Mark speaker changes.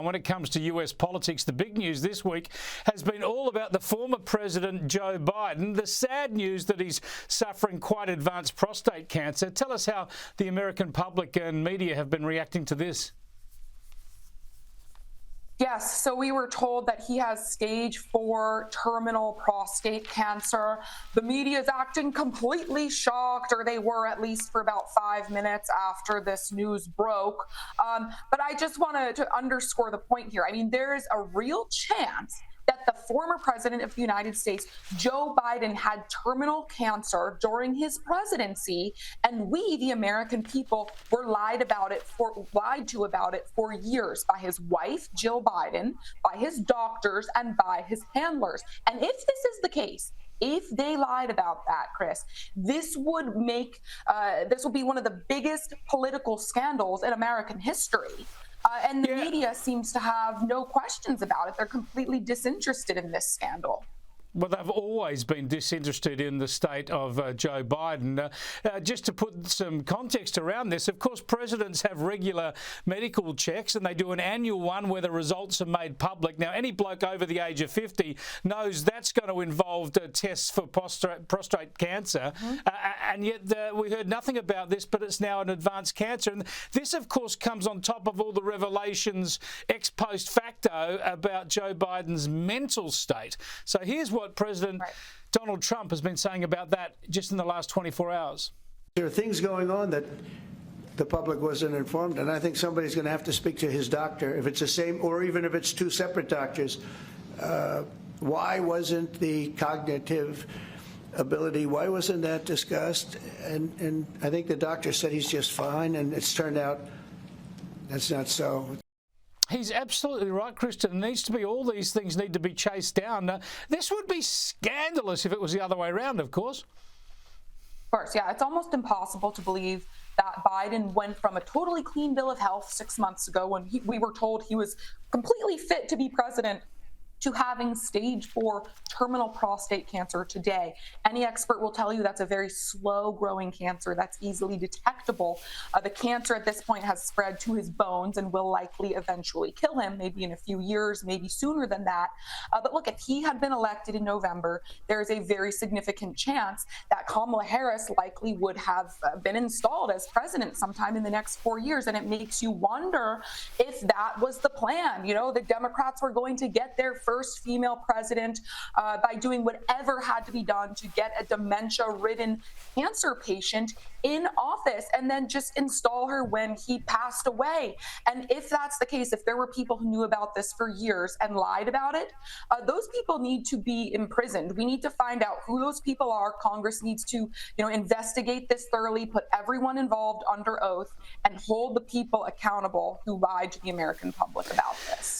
Speaker 1: When it comes to US politics, the big news this week has been all about the former President Joe Biden. The sad news that he's suffering quite advanced prostate cancer. Tell us how the American public and media have been reacting to this.
Speaker 2: Yes, so we were told that he has stage 4 terminal prostate cancer. The media is acting completely shocked, or they were at least for about 5 minutes after this news broke. But I just wanted to underscore the point here. I mean, there is a real chance that the former president of the United States, Joe Biden, had terminal cancer during his presidency, and we, the American people, were lied to about it for years by his wife, Jill Biden, by his doctors, and by his handlers. And if this is the case, if they lied about that, Chris, this would be one of the biggest political scandals in American history. And the media seems to have no questions about it. They're completely disinterested in this scandal.
Speaker 1: Well, they've always been disinterested in the state of Joe Biden. Just to put some context around this, of course, presidents have regular medical checks, and they do an annual one where the results are made public. Now, any bloke over the age of 50 knows that's going to involve tests for prostate cancer. And yet we heard nothing about this, but it's now an advanced cancer. And this, of course, comes on top of all the revelations ex post facto about Joe Biden's mental state. So here's what President Donald Trump has been saying about that just in the last 24 hours.
Speaker 3: There are things going on that the public wasn't informed, and I think somebody's going to have to speak to his doctor, if it's the same, or even if it's two separate doctors. Why wasn't the cognitive ability, why wasn't that discussed? And I think the doctor said he's just fine, and it's turned out that's not so.
Speaker 1: He's absolutely right, Kristin. It needs to be, all these things need to be chased down. This would be scandalous if it was the other way around, of course.
Speaker 2: Of course, yeah. It's almost impossible to believe that Biden went from a totally clean bill of health 6 months ago when we were told he was completely fit to be president, to having stage 4 terminal prostate cancer today. Any expert will tell you that's a very slow-growing cancer that's easily detectable. The cancer at this point has spread to his bones and will likely eventually kill him, maybe in a few years, maybe sooner than that. But look, if he had been elected in November, there is a very significant chance that Kamala Harris likely would have been installed as president sometime in the next 4 years. And it makes you wonder if that was the plan. You know, the Democrats were going to get their first female president by doing whatever had to be done to get a dementia-ridden cancer patient in office and then just install her when he passed away. And if that's the case, if there were people who knew about this for years and lied about it, those people need to be imprisoned. We need to find out who those people are. Congress needs to, investigate this thoroughly, put everyone involved under oath, and hold the people accountable who lied to the American public about this.